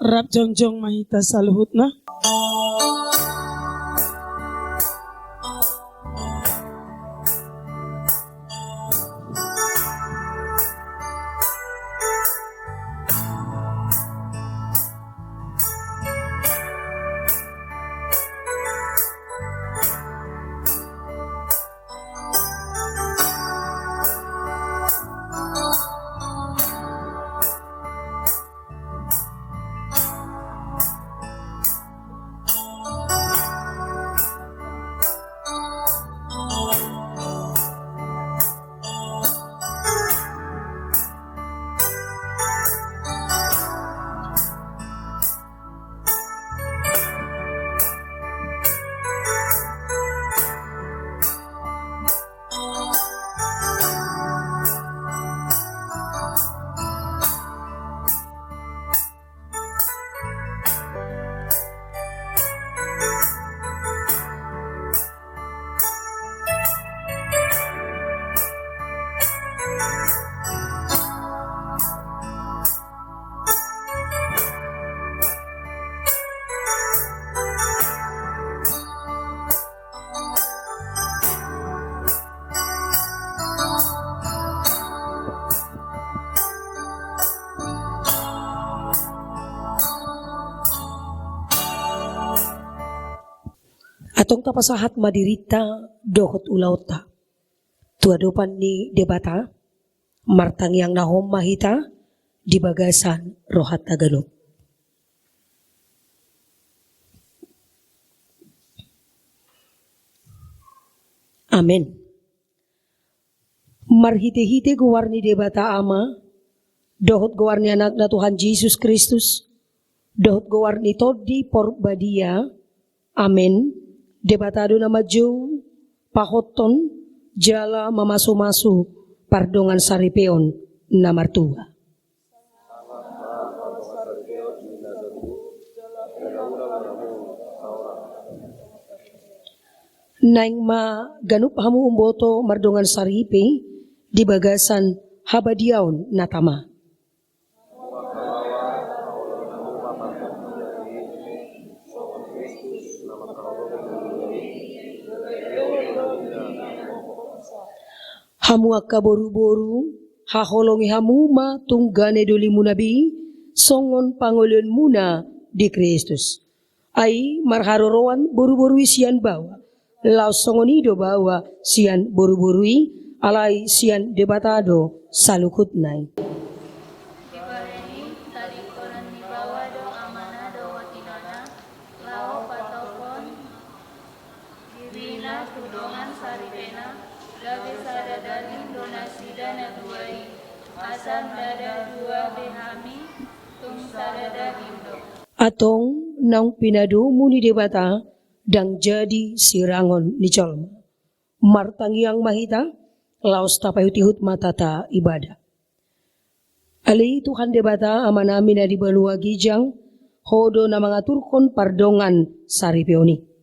Rap jongjong mahita saluhutna. Atong tapasahat madirita dohot ulauta. Tuadopan ni debata, martang yang nahom mahita, di bagasan rohat Tagalog. Amin. Marhite-hite guwarni debata ama, dohot guwarni anak na Tuhan Yesus Kristus, dohot guwarni todi porbadia, amin. Debatado na maju, pahoton, jala mamasu-masu, pardongan saripeon na martua. Naing ganup hamu umboto mardongan saripe, di bagasan habadiaon na tama. Hamu akka boru-boru, haholongi hamuma tunggane duli munabi, songon pangulun muna di Kristus. Ai marharoroan boru-borui sian bawa, laos songonido bawa sian boru-borui, alai sian debatado salukut nai. Atong nang pinadu muni debata dang jadi sirangon ni colma. Martangiang mahita laos tapayutihut matata ibadah. Ali Tuhan debata amanami na di balua gijang hodo na mga turkon pardongan saripeoni.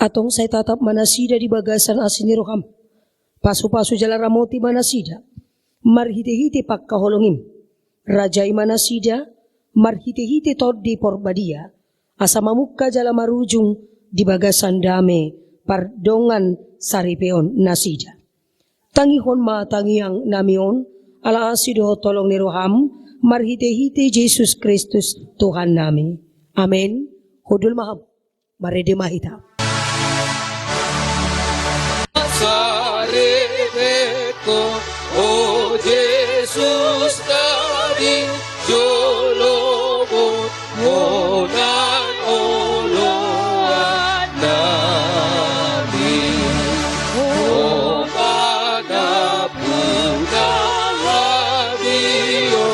Atong say tatap manasida di bagasan asin ni Roham. Pasu-pasu jala ramoti manasida. Marhite-hite pagkaholongim. Rajai manasida. Marhite-hite tod di porbadia. Asa mamukka jala marujung di bagasan dame. Pardongan saripeon nasida. Tangihon tangiang namion. Ala asido tolong ni Roham. Marhite-hite Jesus Kristus Tuhan nami. Amen. Hudul maham. Marede mahita. Sarepeko, oh Jesus tadi jolobo monan oloan nabi o pada punan radio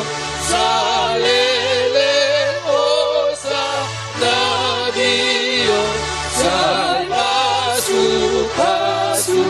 salele osa nadio salvasu pasu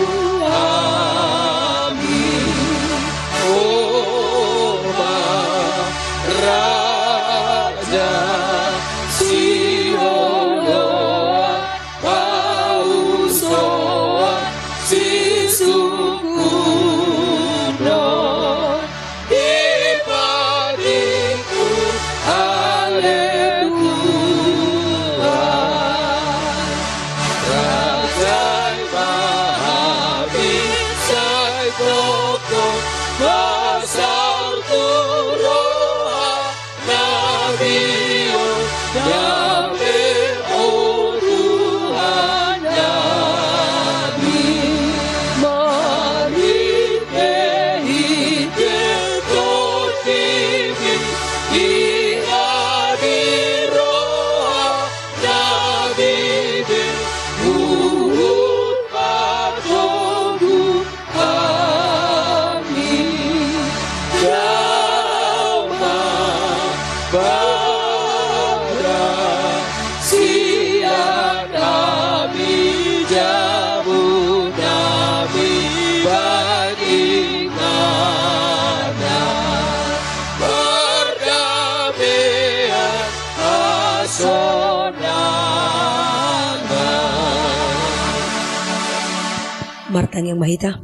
Martang yang mahita.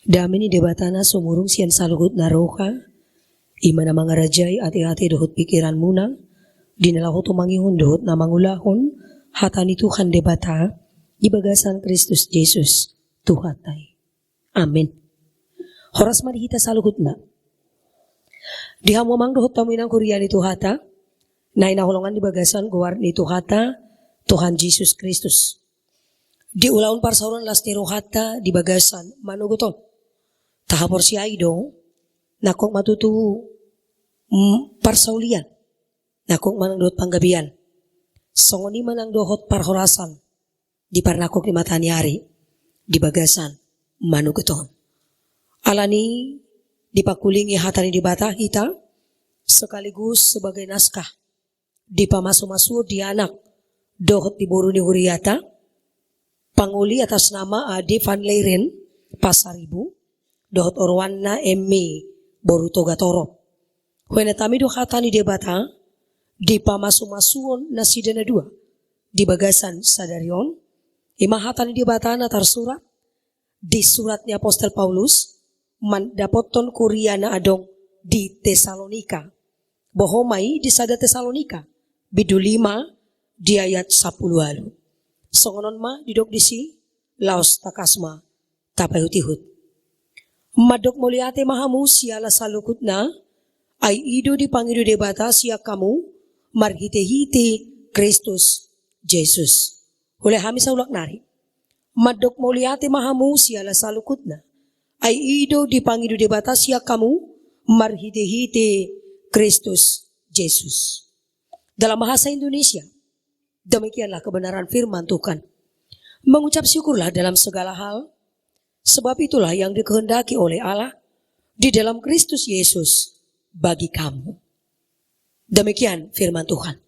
Dami ni debatana sumurung sian salugut naroka. Ima na mga rajay ati-ati dohot pikiran muna. Dinalaho tumangihon dohot na mangulahon. Hata ni Tuhan debata. Ibagasan Kristus Jesus. Tuhatay. Amin. Horas marihita salugut na. Dihamumang dohot tamu inang kurian itu hata. Na inahulungan dibagasan guwar ni Tuhata. Tuhan Yesus Kristus. Di ulaun parsauran las niro hata dibagasan manuguton. Tahapor si Aido. Nakong matutu parsaulian. Nakong manang dohot panggabian. Songoni manang dohot parhorasan. Di parnakok ni matanyari. Di bagasan manuguton. Alani dipakulingi hatani di bata hita. Sekaligus sebagai naskah. Di pamasu-masu di anak. Dohot di boru ni huriata. Panguli atas nama Ade Van Leiren. Pasaribu. Dohot orwana emi boru toga torop. Huwena tami do hatani di bata. Di pamasu-masuon na sidana dua. Di bagasan sadarion. Ima hatani di bata na tarsurat. Di suratnya Apostel Paulus. Mandapoton kuriana adong di Tesalonika. Bohomai di sada Tesalonika. Bidu 5 di ayat 10 alu. Songonon ma didok disi laos takasma tapayutihut. Madok muliate mahamu siala salukut na ay ido di pangido debata siya kamu marhite-hite Kristus Jesus. Hule hami sa ulak nari. Madok muliate mahamu siala salukut na ay ido di pangido debata siya kamu marhite-hite Kristus Jesus. Dalam bahasa Indonesia, demikianlah kebenaran firman Tuhan. Mengucap syukurlah dalam segala hal, sebab itulah yang dikehendaki oleh Allah di dalam Kristus Yesus bagi kamu. Demikian firman Tuhan.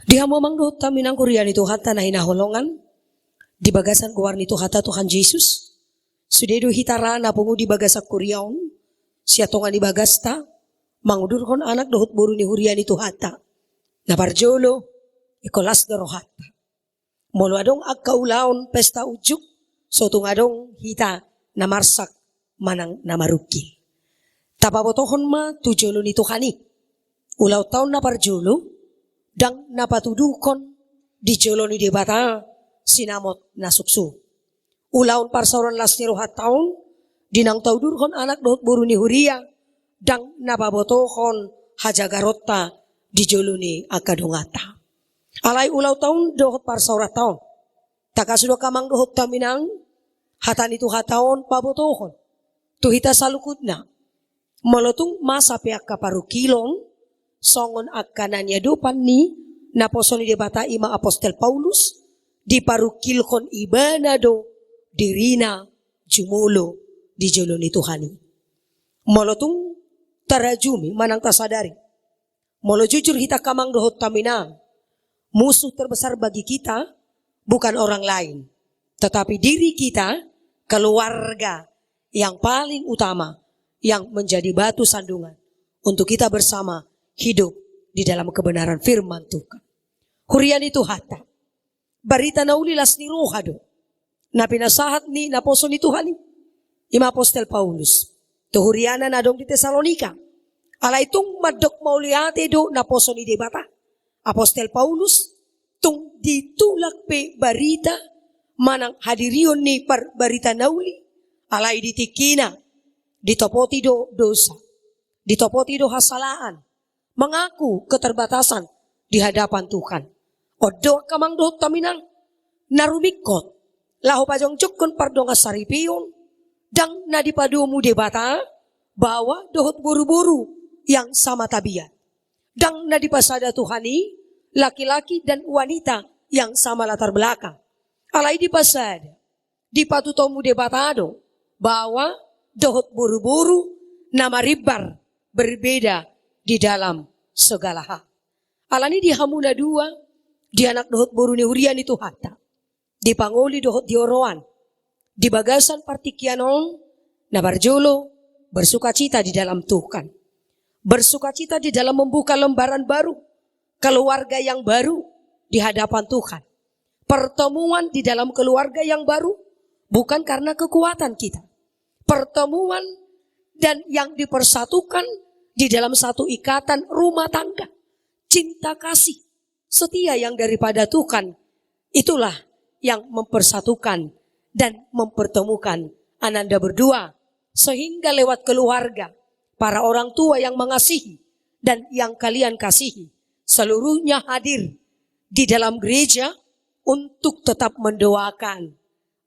Dihamomang dohot taminang kurian itu hata na hinaholongan, di bagasan kuwarni itu hata Tuhan Yesus, sudedo hitara na pungu di bagasak kuriaon, siatongan di bagasta, mangudurkon anak dohot boru ni hurian itu hata. Naparjolo, ikolas darohata. Molo adong agkaulaon pesta ujuk, sotung adong hita namarsak manang namarukil. Tapabotohon ma tujolo ni Tuhani. Ulaw taon naparjolo, dang napatudukon di jolo ni debata sinamot nasuksu. Ulaon parsauran las ni rohat taon, dinang taudurkon anak dohot buru ni huria, dang napabotohon hajagarota di jolo ni akadongata. Alay ulaw taon dohot parsaurat taon. Takasudo kamang dohot taminang hatan itu hataon pabotohon. Tuhita salukut na. Malotung masa pihak kaparukilon songon akananya dupan ni naposoni debata ima Apostel Paulus di parukilkon ibanado dirina jumulo di jolo ni Tuhani. Malotung tarajumi manang tasadari. Molo jujur hita kamang dohot taminang. Musuh terbesar bagi kita bukan orang lain. Tetapi diri kita, keluarga yang paling utama. Yang menjadi batu sandungan. Untuk kita bersama hidup di dalam kebenaran firman Tuhan. Hurian itu hata. Barita naulilas ni rohado. Na pinasahat ni naposo ni Tuhan. Ima Apostel Paulus. Tuhuriana na dong di Tesalonika. Ala itong madok mauliate do na poso ni debata. Apostel Paulus tung ditulak pe barita manang hadirion ni barita nauli. Alay ditikina ditopoti do dosa. Ditopoti do hasalaan. Mengaku keterbatasan di hadapan Tuhan. Odo kamang dohot taminang narumikot. Laho pajong cukun pardonga saripiyon. Dang nadipadumu debata bahwa dohot buru-buru yang sama tabiat. Dang nadipasada Tuhani, laki-laki dan wanita yang sama latar belakang. Alay dipasada, dipatutomu debatado, bahwa dohot buru-buru nama ribar berbeda di dalam segala hal. Alani dihamuna dua, di anak dohot buru ni hurian itu hata. Dipangoli dohot dioroan, di bagasan partikianon, nabarjolo, bersukacita di dalam Tuhan. Bersukacita di dalam membuka lembaran baru, keluarga yang baru di hadapan Tuhan. Pertemuan di dalam keluarga yang baru bukan karena kekuatan kita. Pertemuan dan yang dipersatukan di dalam satu ikatan rumah tangga, cinta kasih, setia yang daripada Tuhan, itulah yang mempersatukan dan mempertemukan Ananda berdua. Sehingga lewat keluarga, para orang tua yang mengasihi dan yang kalian kasihi, seluruhnya hadir di dalam gereja untuk tetap mendoakan,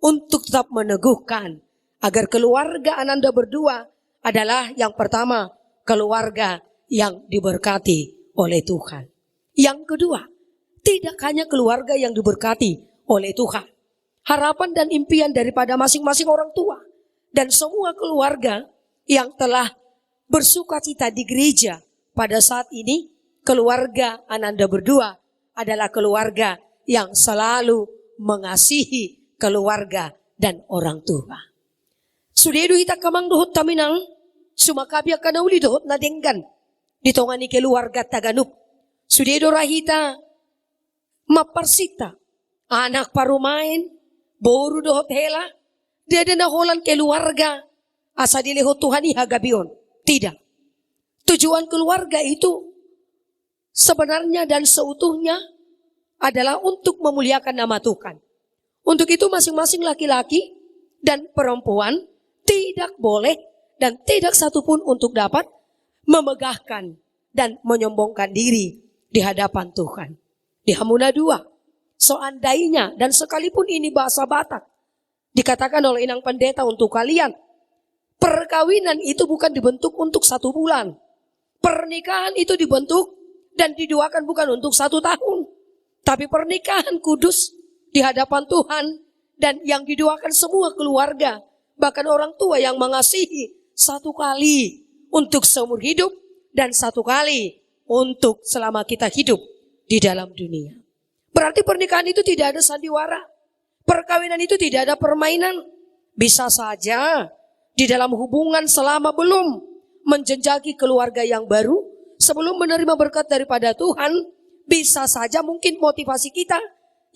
untuk tetap meneguhkan agar keluarga Ananda berdua adalah yang pertama, keluarga yang diberkati oleh Tuhan. Yang kedua, tidak hanya keluarga yang diberkati oleh Tuhan. Harapan dan impian daripada masing-masing orang tua dan semua keluarga yang telah bersukacita di gereja pada saat ini, keluarga Ananda berdua adalah keluarga yang selalu mengasihi keluarga dan orang tua. Sudedo hita kamang dohot taminang, sumakabya ka na uli dohot na denggan, dito nga ni keluarga Taganup. Sudedo rahita maparsita, anak parumain, boru dohot hela, dia na holan keluarga, asa dilehot Tuhan ihagabion. Tidak. Tujuan keluarga itu sebenarnya dan seutuhnya adalah untuk memuliakan nama Tuhan. Untuk itu masing-masing laki-laki dan perempuan tidak boleh dan tidak satupun untuk dapat memegahkan dan menyombongkan diri di hadapan Tuhan. Di Hamuna 2, seandainya dan sekalipun ini bahasa Batak, dikatakan oleh Inang Pendeta untuk kalian, perkawinan itu bukan dibentuk untuk 1 bulan. Pernikahan itu dibentuk dan didoakan bukan untuk 1 tahun. Tapi pernikahan kudus di hadapan Tuhan dan yang didoakan semua keluarga, bahkan orang tua yang mengasihi 1 kali untuk seumur hidup dan 1 kali untuk selama kita hidup di dalam dunia. Berarti pernikahan itu tidak ada sandiwara. Perkawinan itu tidak ada permainan. Bisa saja di dalam hubungan selama belum menjenjaki keluarga yang baru, sebelum menerima berkat daripada Tuhan, bisa saja mungkin motivasi kita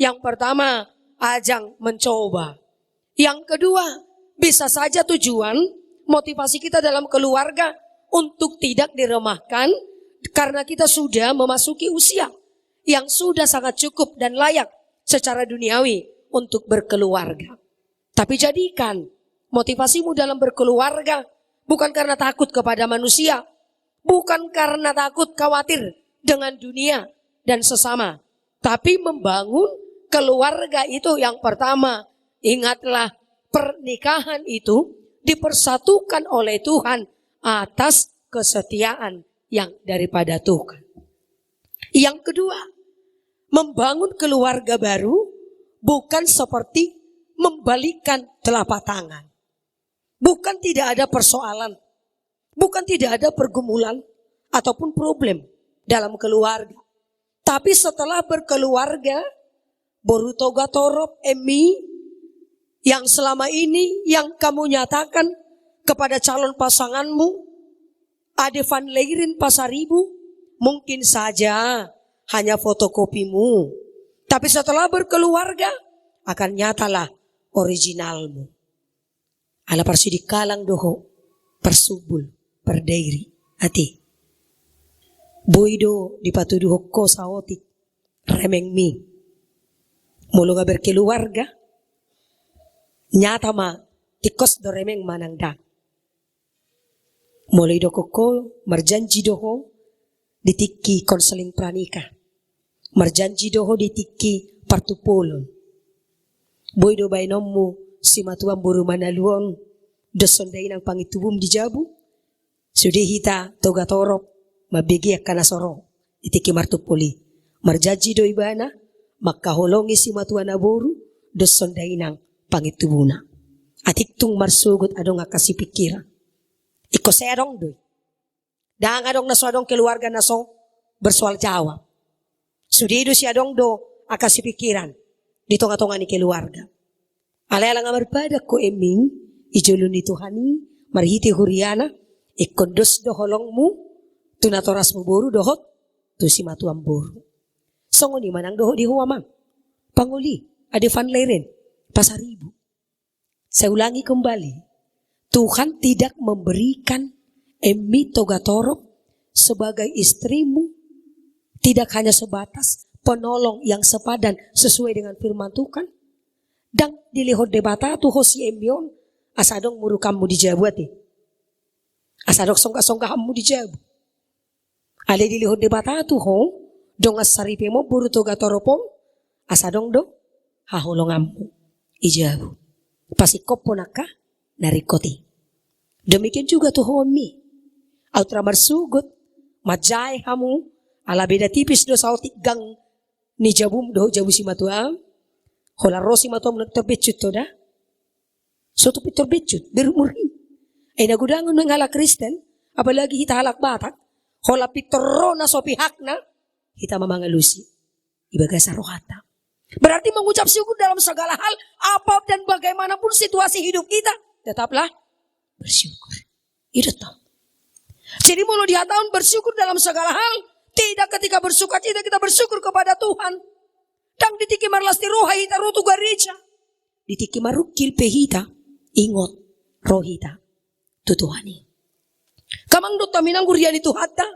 yang pertama ajang mencoba. Yang kedua, bisa saja tujuan motivasi kita dalam keluarga untuk tidak diremahkan karena kita sudah memasuki usia yang sudah sangat cukup dan layak secara duniawi untuk berkeluarga. Tapi jadikan motivasimu dalam berkeluarga bukan karena takut kepada manusia, bukan karena takut khawatir dengan dunia dan sesama, tapi membangun keluarga itu yang pertama. Ingatlah, pernikahan itu dipersatukan oleh Tuhan atas kesetiaan yang daripada Tuhan. Yang kedua, membangun keluarga baru bukan seperti membalikkan telapak tangan. Bukan tidak ada persoalan. Bukan tidak ada pergumulan ataupun problem dalam keluarga. Tapi setelah berkeluarga, boru toga torop emi yang selama ini yang kamu nyatakan kepada calon pasanganmu, ade van leirin pasaribu, mungkin saja hanya fotokopimu. Tapi setelah berkeluarga, akan nyatalah originalmu. Ala parsidikalang doho, persubul, perdairi, ati. Boydo dipatuduho ko sa otik, remeng mi. Mulu nga berkeluarga, nyata ma, tikos do remeng manangda. Mulai do ko marjanji doho, ditiki konseling pranika. Marjanji doho ditiki partupolon. Boy do bainommu si matuang buru manaluon desonday ng pangitubum di jabu. Sudah hita toga torop mabigiak kanasoro itiki martupoli. Marjanji do ibana makahulongi si matuan aboru desonday ng pangitubuna. Atiktung marsugot adong akasipikira. Iko serong doy. Dahang adong naswadong keluarga naso bersoal jawab. Sudido si adong do akasipikiran dito nga tonga ni keluarga. Alala nga marpada ko eming ijulun ni Tuhani marhiti huriana ikondos do holong mu tunatoras mo boru dohot tu si matuang boru. Songo ni manang doho di huwamang panguli ade fan leren pasaribu. Saya ulangi kembali. Tuhan tidak memberikan Emi Togatorop sebagai istrimu. Tidak hanya sebatas penolong yang sepadan sesuai dengan firman Tuhan. Dan dilihot debata tu hosi emion. Asadong muru kamu dijabuati. Asadok songka-songka kamu dijabu. Ale dilihot debata tu ho. Dong asaripe mo buru Togatorop. Asadong do. Haholongamu. Ijabu. Pasikopo naka narikoti. Demikian juga tuh homi. Autra marsugot. Majay hamu. Ala beda tipis do sautik gang. Ni jabum do jabu si matuam. Hola rosi matuam nagtabitchut to da. So to pitorbitchut. Berumuri. Ay nagudangon ng halak Kristen. Apalagi hita halak batak. Hola pitoro na so pihak na. Hita mamangalusi. Ibaga sa rohata. Berarti mengucap syukur dalam segala hal, apa dan bagaimanapun situasi hidup kita, tetaplah bersyukur. Itu toh. Jadi mulut di tahun bersyukur dalam segala hal, tidak ketika bersuka cita kita bersyukur kepada Tuhan. Dan ditiki marlasti roha hita rutu gereja. Ditiki marukil pehita, ingot rohita tutuhani. Kamang dot taminang gurian itu hatta.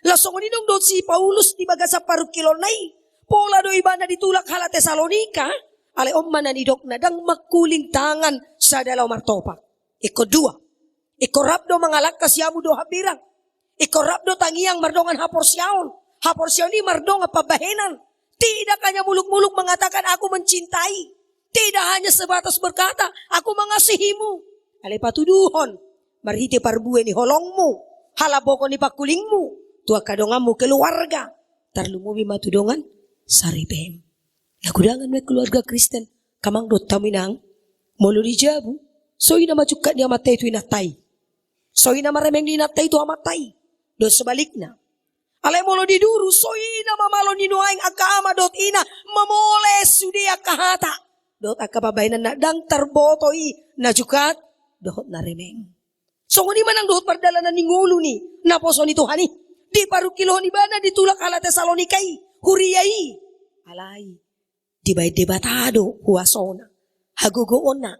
Lasong ni dong dot si Paulus di bagasa parukilonay. Pola do ibana ditulak hala Tesalonika, ale omman na nidok na dang makuling tangan sa dalaw martopak. Ikodua, ikorap do mangalak kasyamu do habirang. Ikorap do tangiang mardongan haporsyaon. Haporsyaon ni mardong pabahenan. Tidak hanya muluk-muluk mengatakan aku mencintai. Tidak hanya sebatas berkata aku mengasihimu. Ale patuduhon, marhiti parbue ni holongmu. Halaboko ni pakulingmu. Tua kadongamu keluarga. Tarlumumi matudongan. Saripem. Nakudangan may keluarga Kristen. Kamang dot taminang. Molo di jabu. Soy na macukat niya matay ito inatay. Soy na maremeng ni inatay ito amatay. Dot sebalik na. Alay molo di duru. Soy na mamalo ni nuaing agkaama dot ina. Mamoles sudi akahata. Dot akapabainan na dang tarbotoy. Nacukat. Dot na remeng. So kung di man ang dot pardala na ningulo ni. Naposo ni Tuhani. Di parukilon ibana ditulak ala Tesalonikay. Huriyai. Alay. Dibay debatado. Huwasona. Hagugoon na.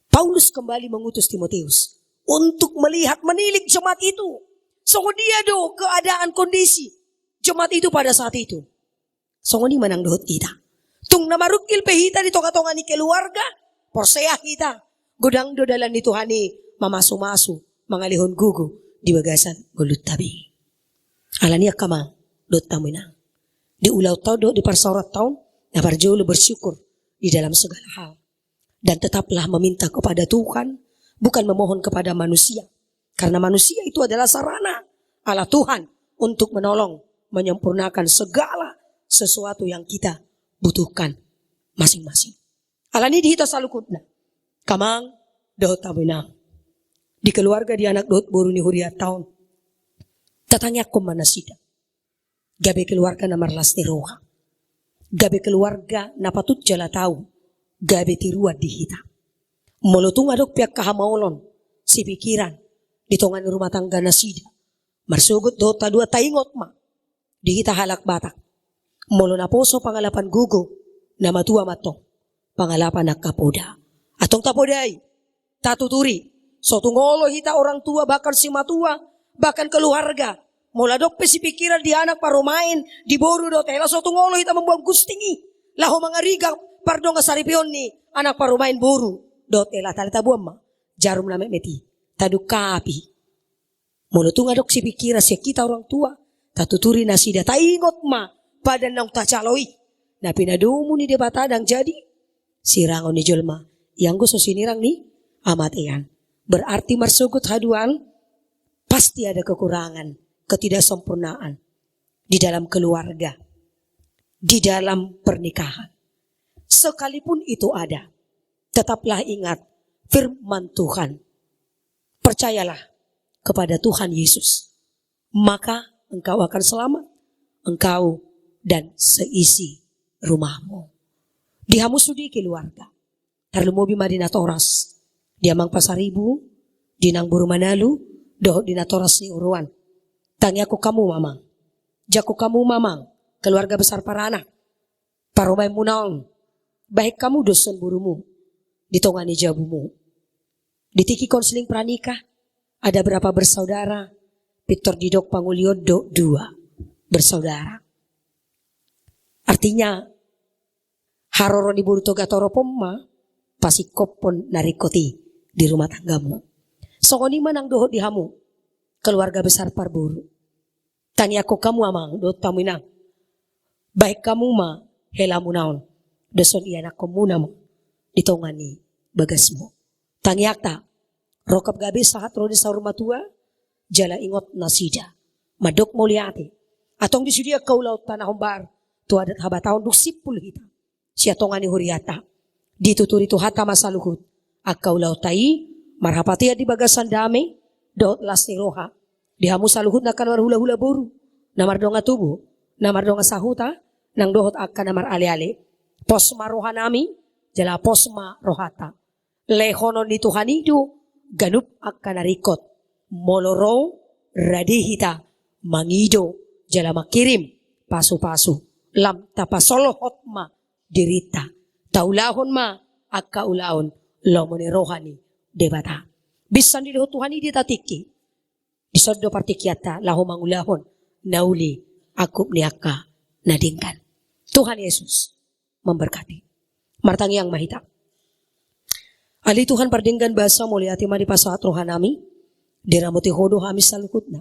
Paulus kembali mengutus Timoteus. Untuk melihat menilik jemaat itu. So dia do keadaan kondisi. Jemaat itu pada saat itu. So ni manang dohot kita. Tung namarukil pehita di toka-tonga ni keluarga. Porseah kita. Godang do dalan ni Tuhani. Mamasu-masu. Mangalihon gugu. Di bagasan gulut tabi. Alania kamang. Dot taminang. Di ulau tau do di parsorat tahun. Na parjolo bersyukur. Di dalam segala hal. Dan tetaplah meminta kepada Tuhan. Bukan memohon kepada manusia. Karena manusia itu adalah sarana ala Tuhan. Untuk menolong. Menyempurnakan segala sesuatu yang kita butuhkan. Masing-masing. Alani dihita salukutna. Kamang dohot taminang. Di keluarga di anak dohot boru ni huriat tahun. Tatanya ko manasida. Gabi keluarga na marlas ni roha. Gabi keluarga na patut jala tahu. Gabi tiruat dihita. Molotung adok pihak kahamaulon. Si pikiran. Ditongan rumah tangga na sida. Marsugot do dua taingot ma. Dihita halak batak. Molo na poso pangalapan gugo. Na matua matong. Pangalapan na kapoda. Atong tapoday. Tatuturi. So tungolo hita orang tua bahkan si matua. Bahkan keluarga. Mula dok pe si pikiran di anak parumain. Di boru do tela. So tungolo hita membuang gustingi. Laho mga riga. Pardon nga saripion ni. Anak parumain boru. Do tela talita buam ma. Jarum na meti. Taduk kapi. Mula tunga dok si pikiran siya kita orang tua. Tatuturi na sida. Taingot ma. Padan nang tacaloy. Na pinadumo ni debatadang jadi. Sirangon ni Jolma. Yang gusto sinirang ni amatian. Berarti marsugot haduan. Pasti ada kekurangan. Ketidaksempurnaan. Di dalam keluarga. Di dalam pernikahan. Sekalipun itu ada. Tetaplah ingat firman Tuhan. Percayalah kepada Tuhan Yesus. Maka engkau akan selamat. Engkau dan seisi rumahmu. Dihamusudi keluarga. Tarlumobi Madinah Toras. Diamang Pasaribu. Dinang Buru Manalu. Doh Dinatoras ni Uruan. Tanya ko kamu mamang. Jako kamu mamang. Keluarga besar para anak. Parumay munang. Baik kamu dosen burumu. ditongani jabumu. Ditiki konseling pranikah, ada berapa bersaudara? Victor Didok Panguliodo 2 bersaudara. Artinya haroro ni buru toga toro pomma pasi kopon narikoti di rumah tanggamu. Sokoni manang dohot di hamu keluarga besar Parburu. Tani aku kamu amang dohot tamu inang. Baik kamu ma helamu naon. Deson iya nak komunamu ditongani bagasmu. Tangi akta rokap gabe sahat rodi sa rumah tua jala ingot nasida. Madok muliati. Atong disudia kau laut tanah hombar. Tu adat haba tahun 10 hita. Sia tongani huriata. Dituturi tu hata masa luhut. Akau lautai marhapatia di bagasan dame. Dot las ni roha. Dihamu saluhut nakan warhula-hula boru. Namar donga tubuh. Namar donga sahuta. Nang dohot akan namar ale-ale. Posma roha nami. Jala posma rohata. Lehonon ni Tuhan itu. Ganup akan narikot. Moloro radihita. Mangido. Jala makirim. Pasu-pasu. Lam tapasolohot ma dirita. Taulahon ma akka ulaon lomone rohani debata. Bisan di Tuhan ini tatiki. Disodo partikiata laho mangulahon nauli akup niaka nadingkan. Tuhan Yesus memberkati. Martangi yang mahita. Ali Tuhan pardinggan bahasa mulia tima di pasahat rohanami. Diramuti hodo hami salukutna.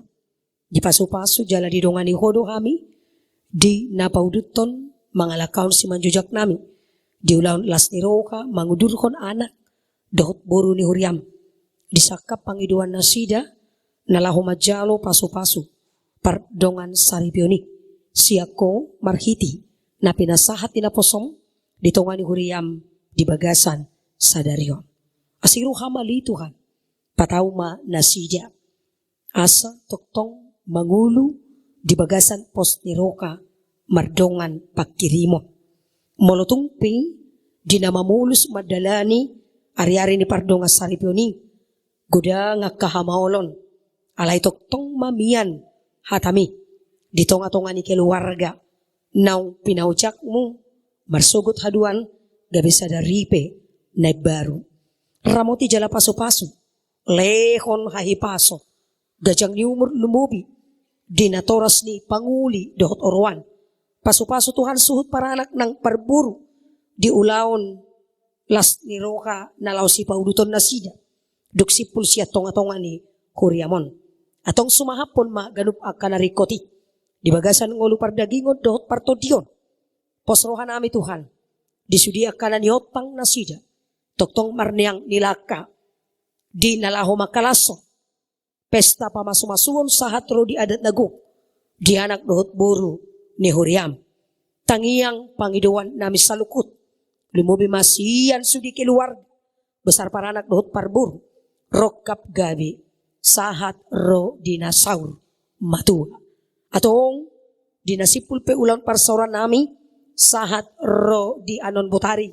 Di pasu-pasu jala didongani hodo hami. Di napauduton mangalakaon si manjujak nami. Di ulaon las ni roka mangudurkon anak. Dohot boru ni huriam. Disakap pangiduan nasida. Nalahu majalo pasu-pasu. Pardongan saripionik. Siako marhiti. Na pinasahat inaposom. Ditongani huriam di bagasan sadarion. Asiru hamali Tuhan. Patauma nasida. Asa toktong mangulu. Di bagasan pos ni roka. Mardongan pakirimo. Molotungpi. Dinamamulus madalani. Ari-ari ni pardonga saripioni. Guda nga kahamaolon. Alay toktong mamian. Hatami. Ditonga-tonga ni keluarga. Naung pinaucak mo. Marsugot haduan. Gabisa daripe. Na baru. Ramoti jala paso-paso. Lehon hahipaso. Gajang ni umur lumubi. Dinatoras ni Panguli dohot orwan. Paso-paso Tuhan suhut para anak ng Parburu. Di ulaon las ni roka nalaw si pauduton na sida. Duksipul siya tonga-tonga ni Kuriamon. Atong sumahapon maganup akan narikoti. Di bagasan ngolu pardagingon dohot partodion. Posrohan nami Tuhan. Disudia ka na niotang na sida. Toktong marniang nilaka. Di nalaho makalaso. Pesta pamasumasuon sahat ro di adat nago. Di anak dohot boru ni Huriam. Tangiang pangiduan nami salukut. Lumubi masiyan sudi keluarga. Besar para anak dohot Parburu. Rokap gabi. Sahat ro dinasaur matua. Atong dinasipul pe ulang parsauran nami. Sahat ro di anon botari.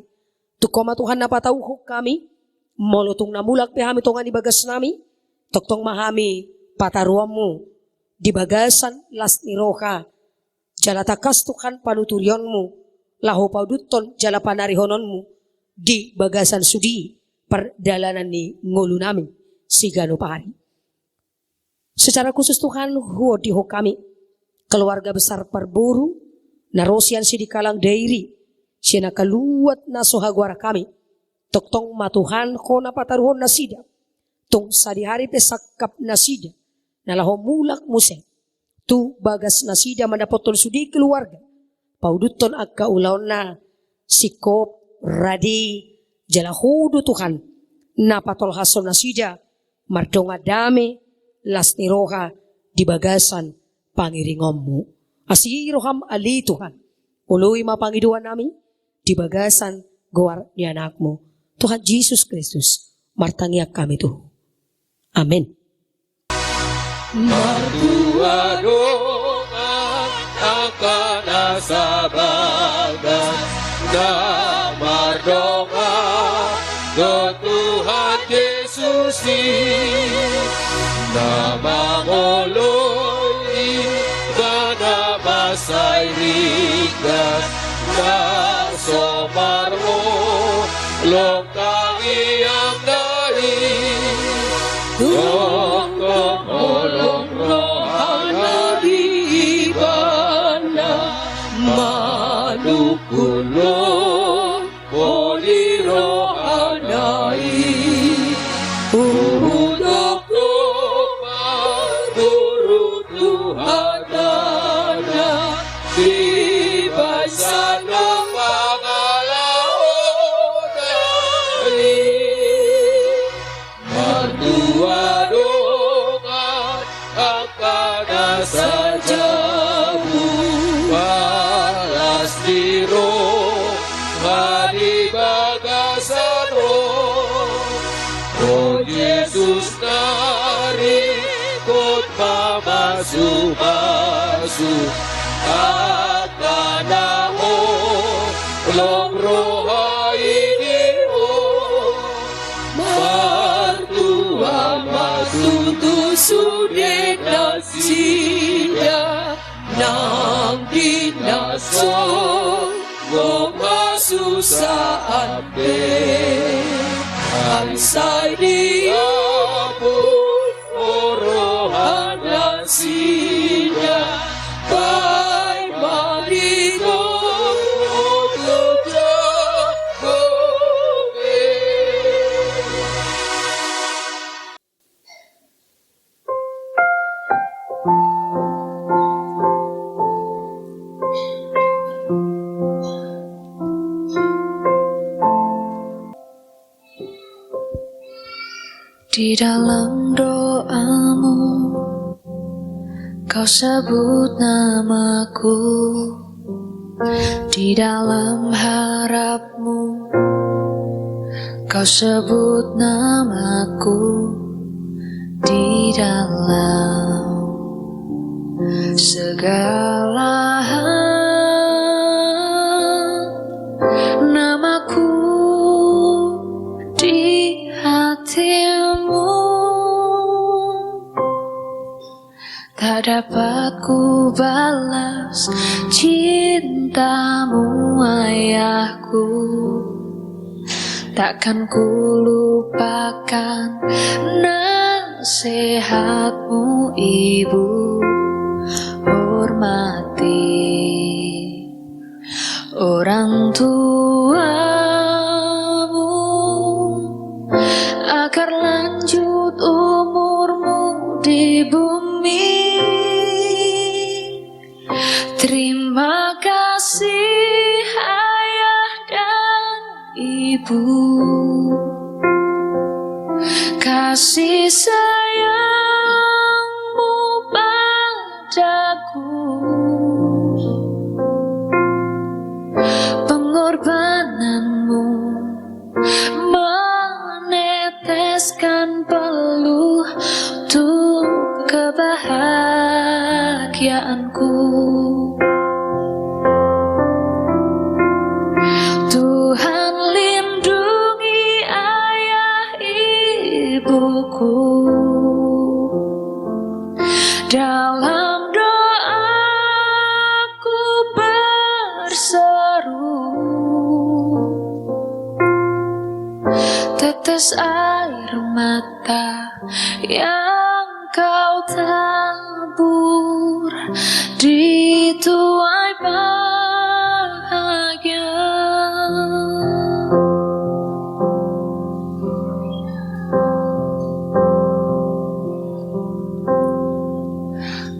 Tukoma Tuhan napatauhok kami. Molotong namulak pe hami tongan ibagas nami. Toktong mahami pataruamu di bagasan las ni roka. Jala takas Tuhan panuturionmu. Laho pauduton jala panarihononmu. Di bagasan sudi perdalanan ni ngulu namin sigano pahari. Secara khusus Tuhan huo diho kami. Keluarga besar Parburu. Narosian si di kalang dairi. Siya nakaluwat na sohagwara kami. Toktong matuhan ko na pataruhon na sida. Tung sadihari pesakap nasida. Nalaho mulak muse. Tu bagas nasida manapotol sudi keluarga. Pauduton agka ulaon na. Sikop, radi, jalahudo Tuhan. Napatol hason nasida. Mardonga dame, las niroha, di bagasan pangiringommu. Asiroham ali Tuhan. Uluwi mapangiduan nami. Di bagasan gawar ni anakmu. Tuhan Yesus Kristus. Martangiak kami tuh. Amin. Martua doa akan asabagan damar doa do Tuhan Yesus nama moloi bana masai rigas na somarmo lokang dari bagasan oh Yesus nari kot mabasu-basu akana long roha ini martua matutu sude nasida nang dinaso gomasu saate ansai dia pun orohana sida pai marigo tuja gobe. Di dalam doamu kau sebut namaku, di dalam harapmu kau sebut namaku, di dalam segala hal namaku di hatimu. Tak dapat ku balas cintamu ayahku, takkan ku lupakan nasihatmu ibu. Hormati orang tuamu agar lanjut umurmu di bumi. Terima kasih ayah dan ibu, kasih sayangmu padaku, pengorbananmu meneteskan peluh untuk kebahagiaanku. Tuhan lindungi ayah ibuku, dalam doaku berseru, tetes air mata yang kau tabur di tuai bahagia.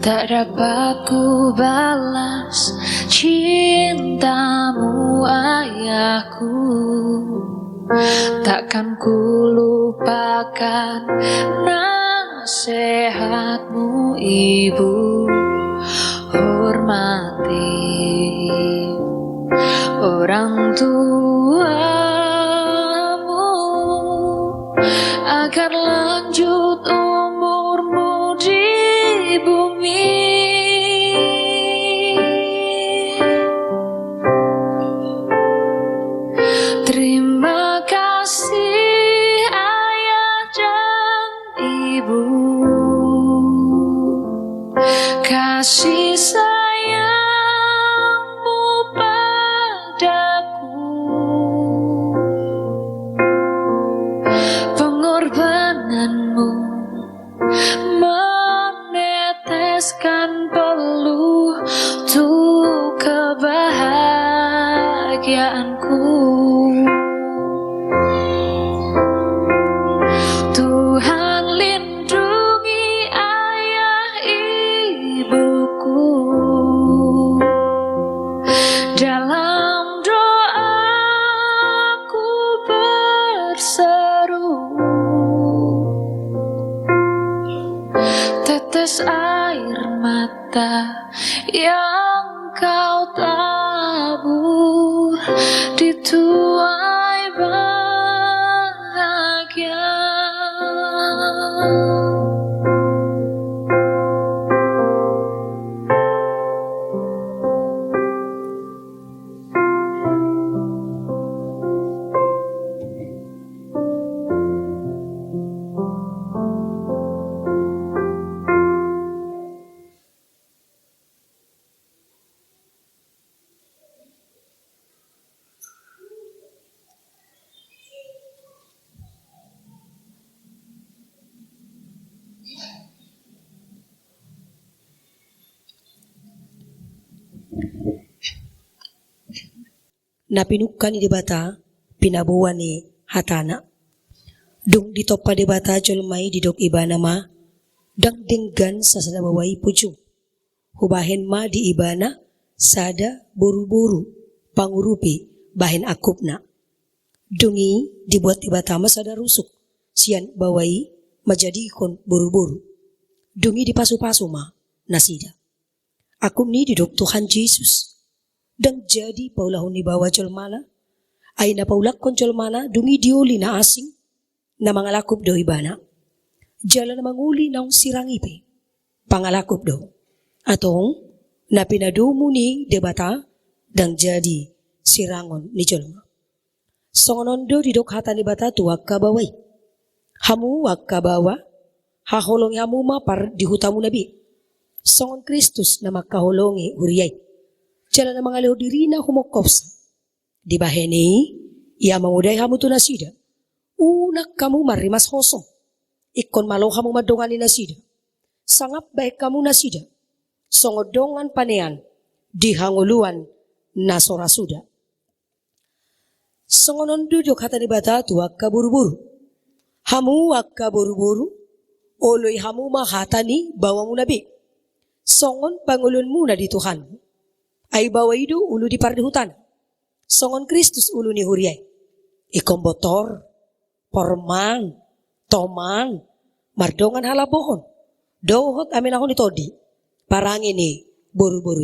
Tak dapat ku balas cintamu ayahku, takkan ku lupakan nasihatmu ibu. Hormati orang tuamu agar lanjut umurmu di bumi. Terima kasih ayah dan ibu, kasih sayangmu padaku, pengorbananmu meneteskan peluh untuk kebahagiaanku. Tuhan lindungi ayah ibuku, bahagia. Napinukan ni debata pinabuan ni hatana. Dung ditopa debata jolmay didok ibana ma dagdinggan sa sadabaway pujo. Hubahin ma di ibana sada buru-buru pangurupi bahin akupna. Dungi dibuat debata ma sada rusuk sian bawai majadikon buru-buru. Dungi dipasu-pasu ma nasida. Akum ni didok Tuhan Yesus. Dan jadi paulahon ni bawa jolmana ay napaulakon jolmana dungi diuli na asing na mangalakop do ibana. Jala na manguli naong sirangipe pangalakop do. Atong napinadumo ni debata dan jadi sirangon ni jolma. Songonon do didok hata ni bata tuwag kabaway. Hamu wag kabawa haholong hamu ma par dihutamu nabi. Songon Kristus na makaholongi huriyay. Jala na mga diri na humokos. Di ba heni, iya manguday hamu to nasida. Unak kamu marimas hosong. Ikon malo hamu madongan ni nasida. Sangap baik kamu nasida. Songodongan panean, dihanguluan nasora suda. Songonon duduk hata ni bata tuwag kaburu-buru. Hamu wag kaburu-buru, oloy hamu mahata ni bawang nabi. Songon pangulun muna di Tuhan. Ay bawaido ulu di pardihutan. Songon Kristus ulu ni huriyay. Ikombotor, porman, toman, mardongan halabohon. Dohot amin ako ni Todi. Parangin ni buru-buru.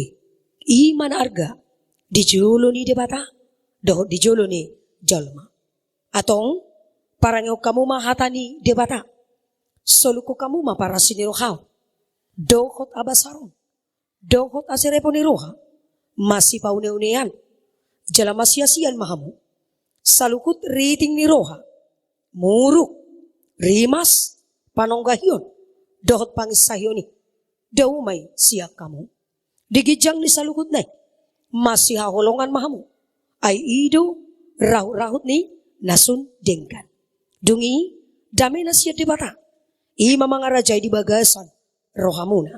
Iman arga. Dijulo ni debata. Dohot dijulo ni jolma. Atong parangin kamu mahata ni debata. Soluko kamu ma para sinirohaw. Dohot abasaron. Dohot asirepo ni roha. Masih paune-unean. Jala masia-sian mahamu. Salukut riting ni roha. Muruk. Rimas. Panonggahion. Dohot pangisahyon ni. Daumay siya kamu. Digijang ni salukut na. Masih haholongan mahamu. Ay ido rahut-rahut ni nasun dengkan. Dungi dami na siya dibata. Ima mga rajay di bagasan. Roha muna.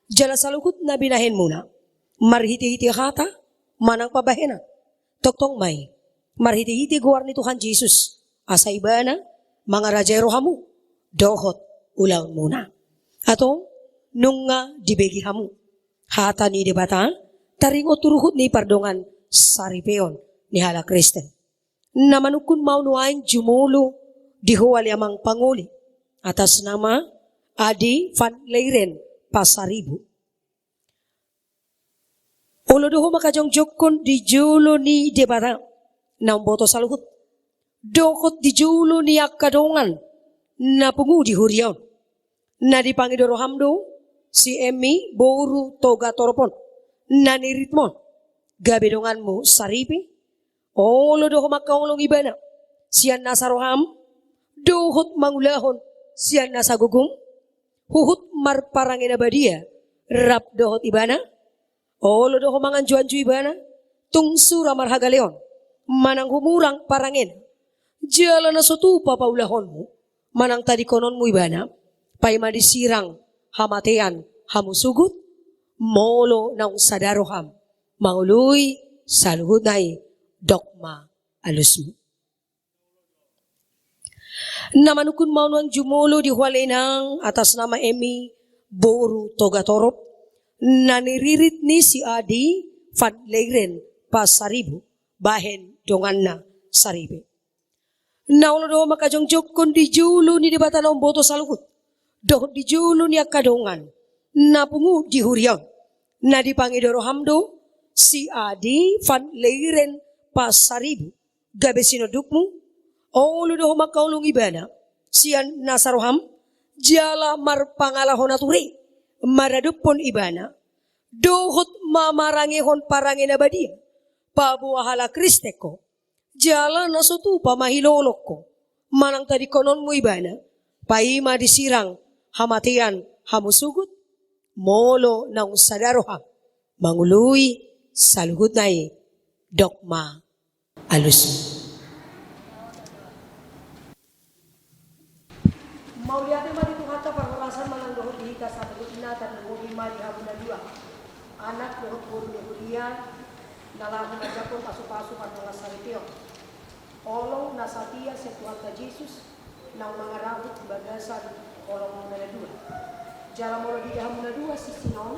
Jala salukut na binahin muna. Marhiti-hiti hata, manang pabahena. Toktong may, marhiti-hiti guwar ni Tuhan Jesus. Asa iba na, mga rajay rohamu, dohot ulaw muna. Atong, nung nga dibegi hamu. Hata ni debata, taring o turuhut ni pardongan saripeon ni hala Kristen. Namanukun maunuain jumulo dihuwali amang panguli. Atas nama Adi Van Leiren Pasaribu. Ulo doho makajongjokon di julo ni debata na boto saluhut. Dokot di julo ni akadongan na pungu di huriyaw. Na dipangidoro hamdo si Emi boru toga toropon na niritmon. Gabidongan mo saripi. Ulo doho makaulong ibana. Siyan nasa roham. Dohot mangulahon. Siyan nasa gugum. Huhut marparangin abadia. Rap dohot ibana. Olo doho mangan juan-ju ibana. Tungsura marhaga leon. Manang humurang parangin. Jala na sotupa paulahon mo. Manang tadi konon mo ibana. Pay madisirang hamatean hamusugut. Molo ng sadaroham. Manguluy saluhud na'y dokma alusmo. Namanukun maunuang jumulo di huwalay ng atas nama Emi Boru Togatorop. Naniririt ni si Adi Van Leiren Pasaribu bahen dongan na saribe. Naulo do makajongjok kon di julo ni debata na boto salukut. Doh di julo ni akadongan. Napungu di huriyaw. Na dipangidoro hamdo si Adi Van Leiren Pasaribu gabe sinodukmu, o ludo makaulung ibana, sian nasaroham, jala marpangalahon aturi, maradupon ibana, dohot mamarangehon parangin abadia, pabuahala kristeko, jala nasutu pamahiloloko, manang tadi konon mo ibana, paima disirang, hamatian, hamusugut, molo ng sadaroha, mangului, saluhut nai, dogma, alus. Mauliate mari Tuhan ta parwarasan manang dohot dihita sa tugot inatan ng ubi mali habon na dua. Anak dohot puro ni Julian, nalahu na Japon pasu-pasu pa mga sarityo. Olong nasatia sa Tuhan ta Jesus, nang mga rabot bagasan olong muna na dua. Jalan mula di habon na dua si Sinon,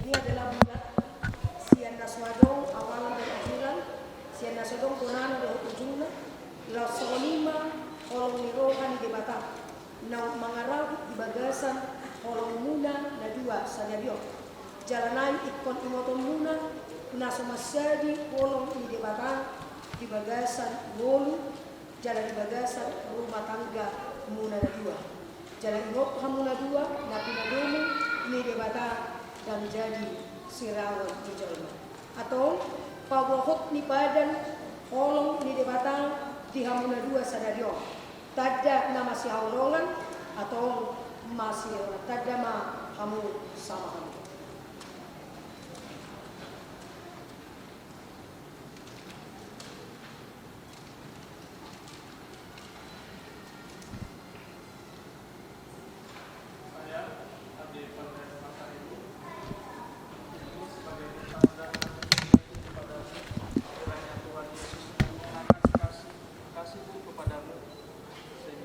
ini adalah bulan sian naswadong awalan dan akhiran, sian naswadong kunano dohot ujungna, lasonima olong nirohan di batang. Na mangarap di bagasan olong muna na dua sa nabyo. Jalanay ikon imoton muna na sumasyadi olong di batang di bagasan wolu jalan di bagasan rumah tangga muna na dua. Jalan ingot hamuna dua na pinadumo ni di batang dan jadi sirawan di jolma. Atau pabwahot ni padan olong ni di batang di hamuna dua sa nabyo. Tada na masih haulongan atau masih tada ma kamu sama kamu.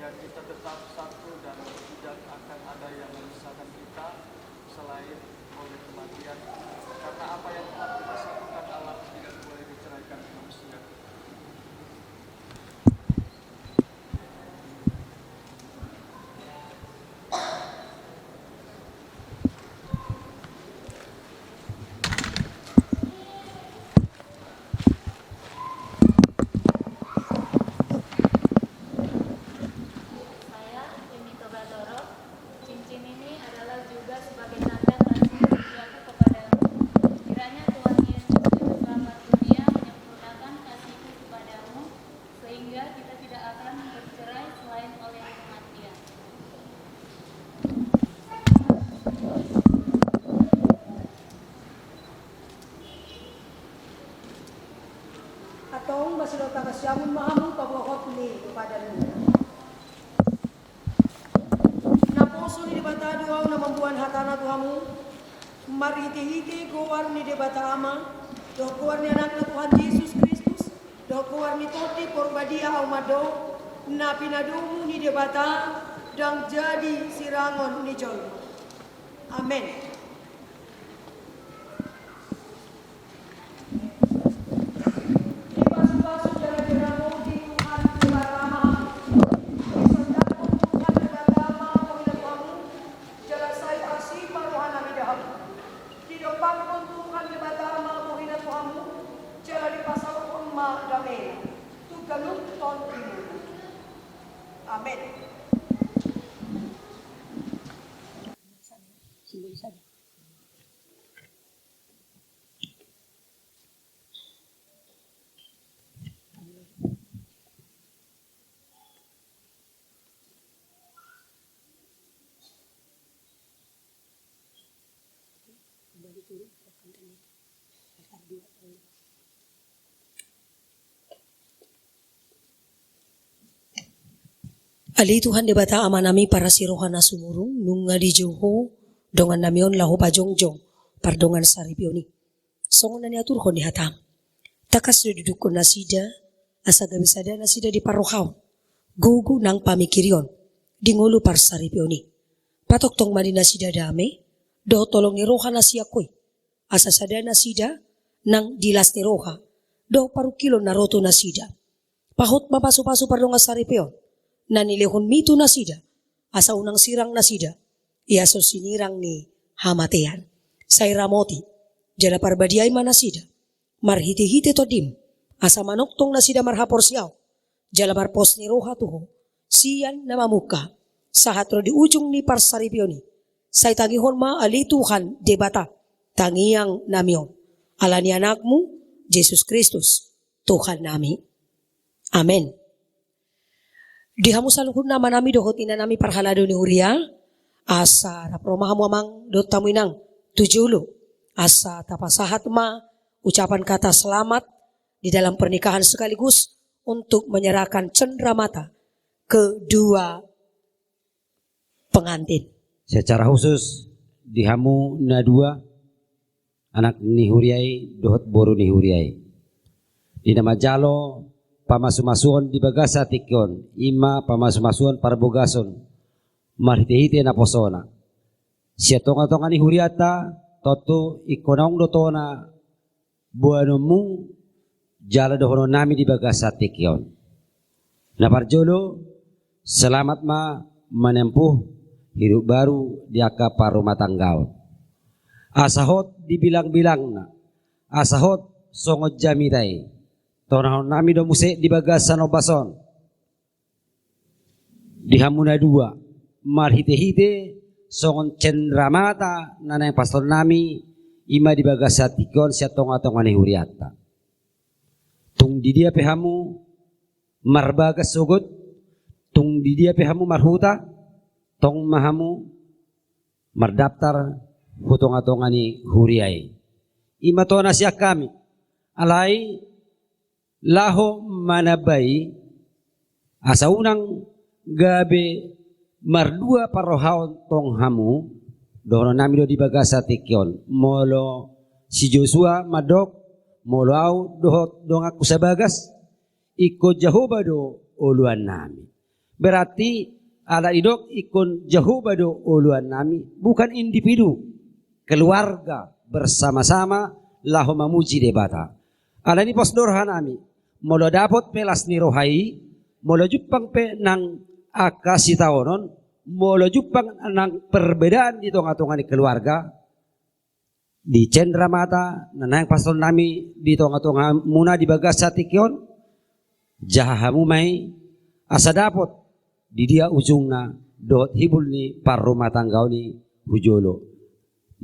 Kita tetap satu dan tidak akan ada yang memisahkan kita selain oleh kematian, karena apa yang telah kita satukan Allah tidak boleh diceraikan manusia. Atong basilota kasyamun mahamu pabohot ni kepada dunia. Naposo ni debata duaw na mambuan hatana Tuhamu, mariti-hiti kuwar ni debata ama, doh kuwar ni anak na Tuhan Yesus Kristus, doh kuwar ni toti porbadia aumado, na pinadumu ni debata, dan jadi sirangon ni jol. Amen. Amen. Ali Tuhan debata amanami para sirohana sumurung nunga di joho dongan namion lahu pajongjong pardongan saripioni. Songon nani atur kon dihatam. Takas duduk kon nasida asa gabisada nasida di parohaw. Gugu nang pamikirion di ngulu par saripioni. Patok tong madi nasida dame do tolong ni roha nasiakoy. Asa sada nasida nang dilas ni roha do parukilo naroto nasida. Pahot mapaso-paso pardongan saripion. Nanilehon mito na sida, asa unang sirang na sida, iaso sinirang ni hamatean. Say ramoti, jala parbadiay manasida, marhiti-hiti to dim, Asa manuktong na sida marhapor siyaw. Jalamar pos ni roha tuho. Siyan na mamuka. Sa hatro di ujung ni parsaripyo ni. Say tangihon ma alituhan debata. Tangiyang namyon. Ala ni anakmu, Jesus Kristus. Tuhan nami. Amen. Dihamu saluhun nama nami dohot ina nami parhalado ni Huria. Asa rapromahamu amang dot tamu inang 70. Asa tapasahat ma ucapan kata selamat di dalam pernikahan sekaligus untuk menyerahkan cenderamata kedua pengantin. Secara khusus dihamu na dua anak ni Huriai dohot boru ni Huriai. Di nama jalo pamasumasuan di bagasa tikyon ima pamasumasuan parbogason marhite-hite na posona. Siya tonga-tonga ni Huriata toto ikonong dotona buanomu jala dohono nami di bagasa tikyon. Na parjolo selamat ma menempuh hidup baru di akapar rumah tangga. Asahot dibilang-bilang na. Asahot songot jamitai. Tonahon nami do musik di bagasan obason. Dihamuna dua. Marhite-hite songon cendramata nanay pastor nami ima di bagasa tikon siya tonga-tonga ni Huriata. Tung di dia pehamu marbagas sugot. Tung di dia pehamu marhuta. Tong mahamu mardaftar hutonga-tonga ni Huriai. Ima to na siya kami. Alay laho manabay asa unang gabi mardua parohaon tong hamu dono nami do di bagasa tikyon molo si Joshua madok molo au dohot dong aku sabagas iko Jehovah do uluan nami. Berarti ala idok ikon Jehovah do uluan nami bukan individu, keluarga bersama-sama laho mamuji debata. Ala ni posdorhan nami molo dapot pelas ni rohai molo jupang pe nang akasi taonon molo jupang nang perbedaan di tonga-tonga ni keluarga di cendramata nanang pastor nami di tonga-tonga muna di bagasa tikyon jahamu mai asa dapot di dia ujungna dot hibul ni par rumah tanggau ni hujolo.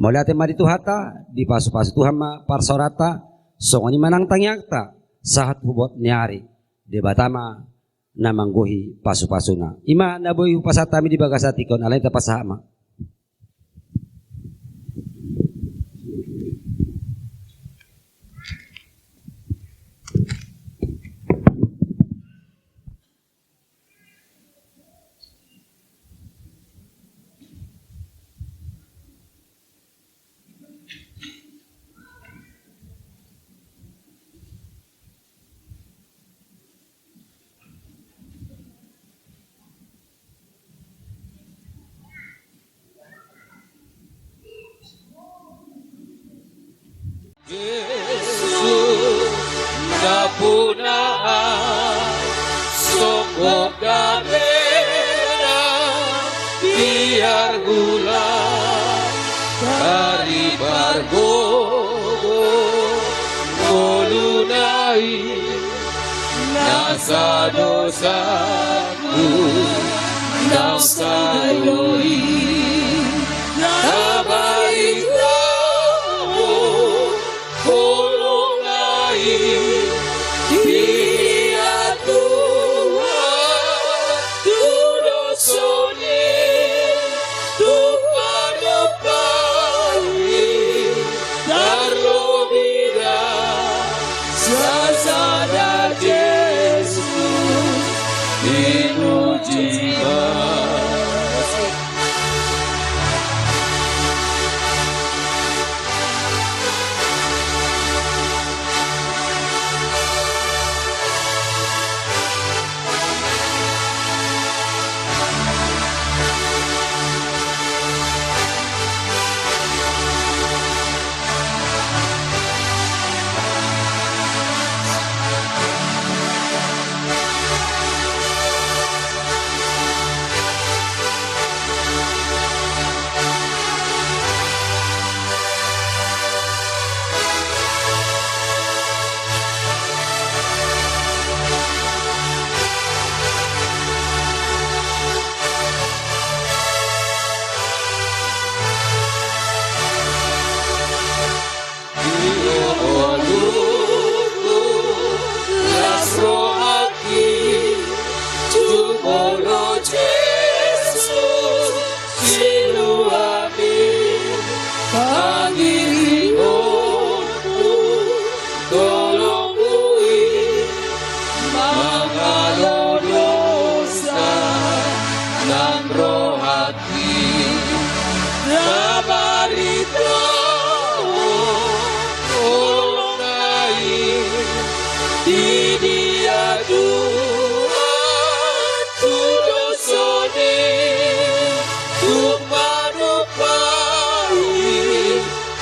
Molate mari tuhata di pasu-pasu Tuhan ma par sorata songoni manang tangyakta sahat hubot niari debatama namanggohi pasu-pasuna. Ima naboy pasatami di bagasa tikon alay tapasama. Yesus napunaan sokok damera biar gula dari bargogo molunai nasa dosaku nasa doi nabaik menghalau dosa dan roh hati. Rabarito ulunai di dia Tuhan tudosone tuk manupai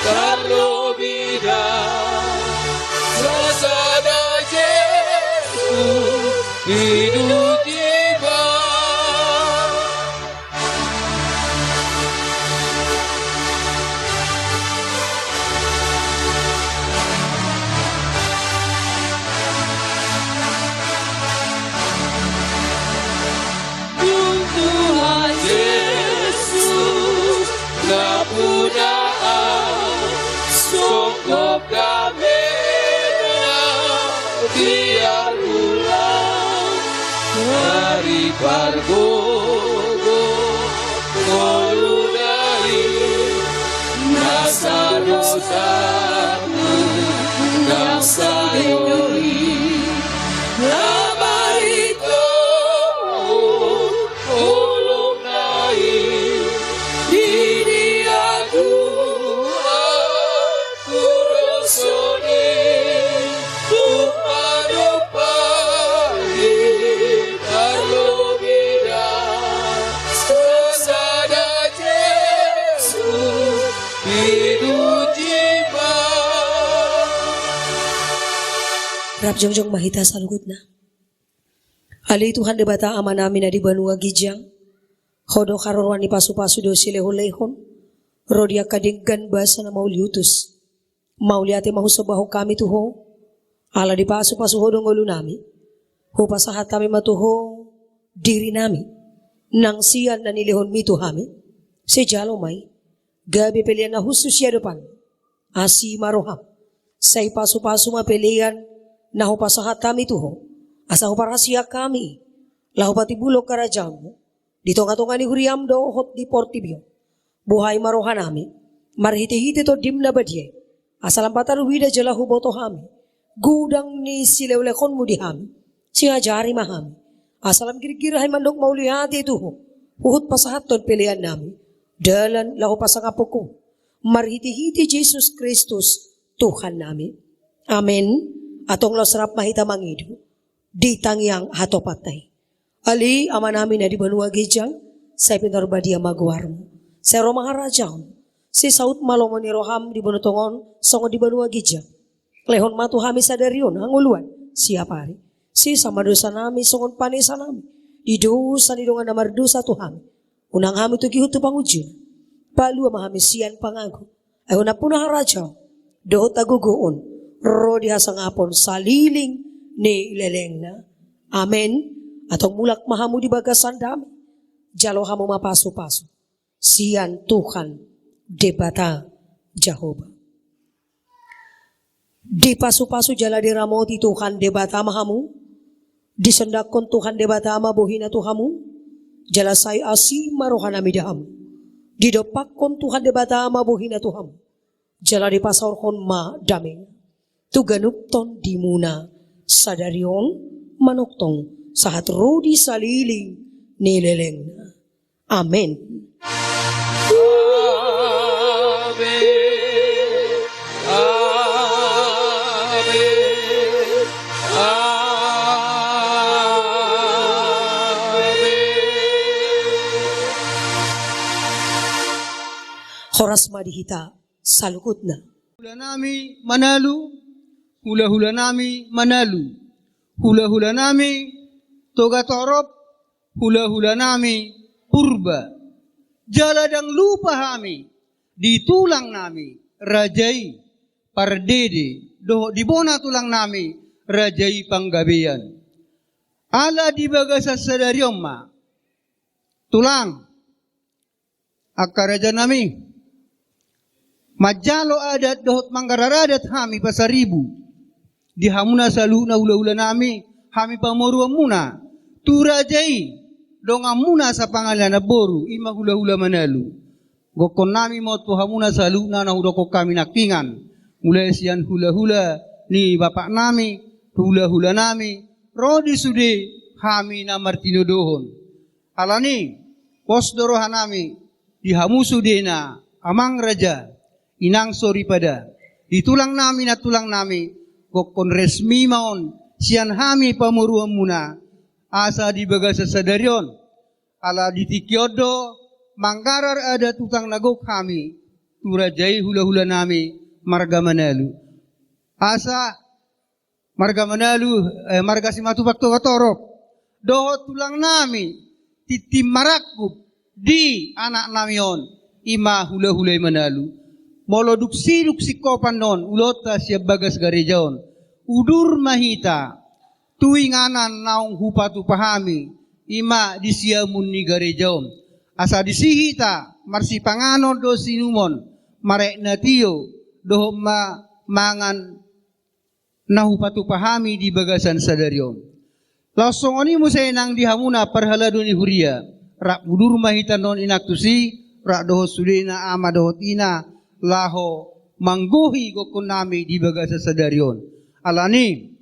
kalau bidang sasada Yesus hidup jiwa. Tuhan Yesus kepunaan sokop damena biar ulang hari pargogo ngolunai nasa dosaku nasa yoi labarito ulunai di dia Tuhan kurosoni tupadopai kalau bidang sesada Yesus hidup jiwa. Rap jongjong mahita salugutna. Ali Tuhan debata aman amin di banua gijang. Hodo karorwan di pasu-pasu do silehon-lehon. Rodia kadinggan basa na mauliutus. Mauliate mahu sobaho kami tuho. Ala di pasu-pasu hodo ngolu nami. Ho pasahat kami matuho diri nami. Nang siyan na nilehon mito kami. Sejalo may. Gabi pilihan na husus siya depan. Asi maroham. Say pasu-pasu mapilihan. Naho pasahat kami tuho. Asa ho parasya kami. Laho pati bulog karajam. Dito nga tong ani huriam do hot di portibyo. Buhay marohan nami. Marhiti-hiti to dim na badye. Asalam pataruhida jalahu boto kami. Gudang ni silewlekon mo di kami. Singajari mahami. Asalam girigirahay mandok maulihati tuho. Uhut pasahat ton pilihan nami. Dalan laho pasangapo ko. Marhiti-hiti Jesus Kristus Tuhan nami. Amen. Atong losrap mahita mangido. Di tangyang hatopatay. Ali ama namin na di banua gijang. Sa pinarbadia magwarmo. Sa romaharajaw. Si saut malongon ni roham di banutongon. Songo di banua gijang. Lehon matu hami sadarion. Ang uluan. Siapa hari. Si sama dosa nami songon panisa nami. Di dosa ni dongan namar dosa Tuhan. Unang hami tu gihutu pangujun. Palu ama hami siyan pangago. Ayaw na punah harajaw. Dohot agugoon. Rodi hasangapon saliling ni ileleng na. Amen. Atong mulak mahamu di bagasan dami. Jalo hamu mapaso-paso. Siyan Tuhan debata Jehovah. Di paso-paso jala di ramoti Tuhan debata mahamu. Di sendakon Tuhan debata mabuhina Tuhamu. Jala say asi marohan amidahamu. Di dopakon Tuhan debata mabuhina Tuhamu. Jala di pasaurkon ma daming. Tuganukton di muna sadarion manuktong sahat rodi saliling nileleng. Amen. Horas madihita salukut na. Hula nami manalu. Hula-hula nami manalu. Hula-hula nami toga torop. Hula-hula nami purba. Jaladang lupa kami. Ditulang nami rajai pardede. Doh dibona tulang nami rajai panggabean. Ala di bagasa sadariomma. Tulang. Akaraja nami. Majalo adat dohot manggararadat kami pasaribu. Di hamuna salu na hula-hula nami, kami pamorua muna. Turajai, donga muna sa pangalan na boru, ima hula-hula manalu. Gokon nami mo to hamuna salu na nahudoko kami nakingan. Mulai siyan hula-hula ni bapak nami, hula-hula nami, rodi sude hami na martinodohon. Alani pos dorohanami dihamu sudena amang raja inang sori pada ditulang nami na tulang nami kokon resmi maon sian hami pamuruam muna asa di bagasa sadarion ala ditikyodo mangkarar ada tutang nagok kami turajai hula-hula nami marga manalu asa marga manalu marga simatu fakto katorok doho tulang nami titim marakup di anak namion ima hula-hulay manalu molo duksi kopan non ulota siya bagas garejaon udur mahita tuinganan naong hupatu pahami ima di siya munni garejaon asa disihita marsi panganon do sinumon marek na tiyo do mangan nahupatu pahami di bagasan sadaryon. Lasong oni mo sa inang dihamuna parhalado ni huria rak udur mahita non inaktusi rak dohot sulina ama dohot ina laho mangguhi gokon nami di bagasa sadaryon. Alani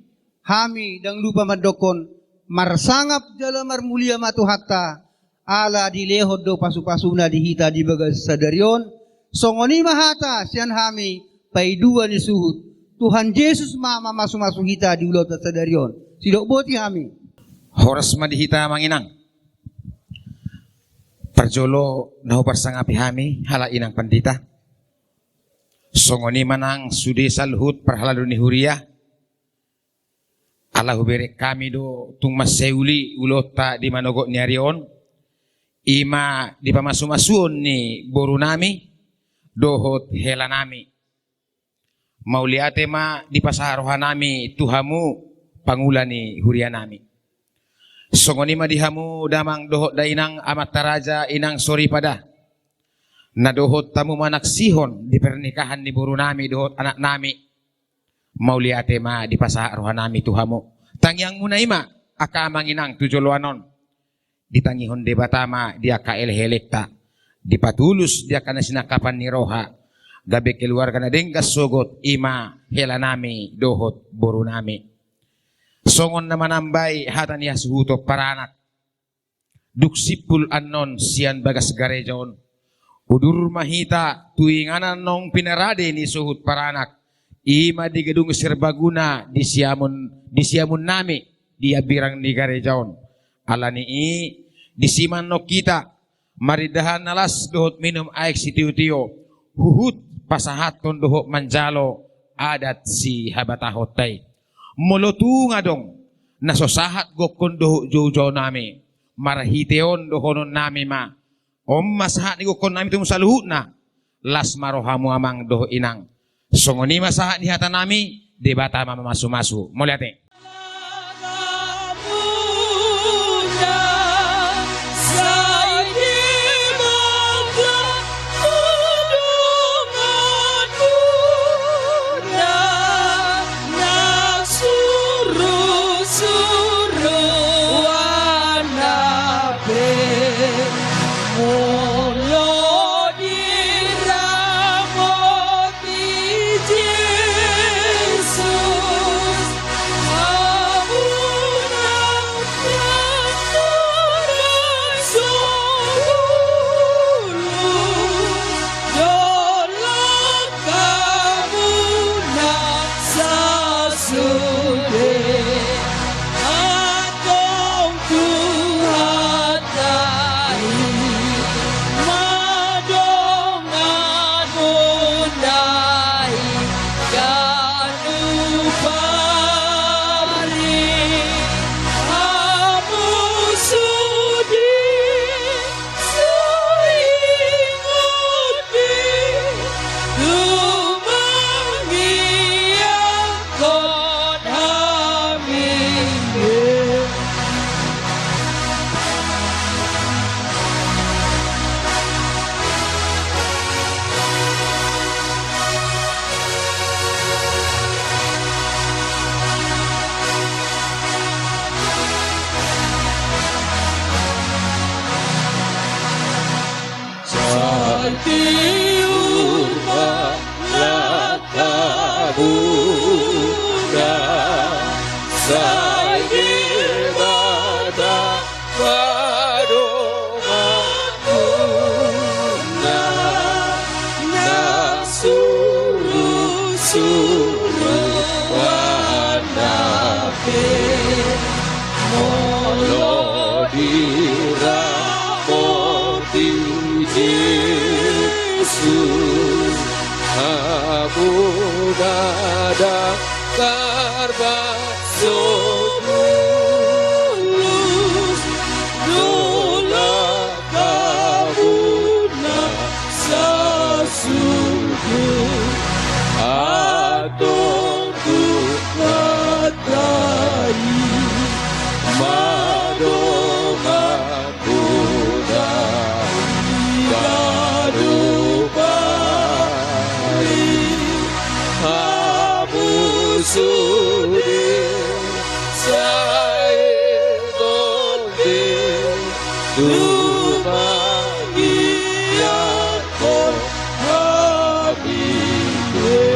hami dang lupa madokon marsangap jalamar mulia matu hatta ala dilehod do pasu-pasuna dihita di bagasa sadaryon. Songoni mahata sian hami paidua ni suhut. Tuhan Yesus mama masu-masu hita di ulau sadaryon. Sidok boti hami. Horas madihita manginang. Parjolo naho parsangapi hami hala inang pandita. Songoni manang sudi salhut parhalado ni huria. Allah berek kami do tung maseuli ulota di manogok ni arion. Ima di pamasu-masuon ni boru nami dohot hela nami. Mauliate ma di pasaharohan nami tuhamu pangulan ni huria nami. Songoni ma dihamu damang dohot da inang amat taraja inang sori pada. Na dohot tamu manak sihon di pernikahan ni boru nami dohot anak nami. Mauliate ma di pasaharohan nami tuhamu. Tangyang muna ima akamang inang tujoloanon. Ditangihon de batama dia kael helekta. Dipatulus dia kana sinakapan ni roha. Gabi keluar kana denggas sogot ima hela nami dohot boru nami. Songon na manambay hatan niya suhuto paranak. Duksipul anon sian bagas garejaon. Udur mahita tuinganan nong pinarade ni suhut paranak. Ima di gedung serbaguna di siamun nami di abirang ni garejaon. Alani di siman no kita maridahan nalas dohot minum aik si tiyo-tiyo. Huhut pasahat kon dohot manjalo adat si habatahotay. Molotu nga dong nasosahat gokon dohot jojo nami. Marahiteon dohonon nami ma. Om masahat ni gokon nami tung saluhut na. Las marohamu amang doho inang. Songoni masahat ni hata nami debata mama masu-masu. Moliate. Buddha, Sai dirapoti Yesus, aku dadah karbasok lulus, dola kabuna sasugeng, atong tukatai madongan kuda kadupari habusudi saedonde tumagiako habibwe.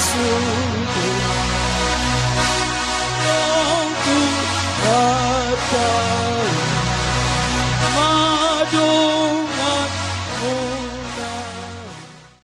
sungguh. Oh, ku kata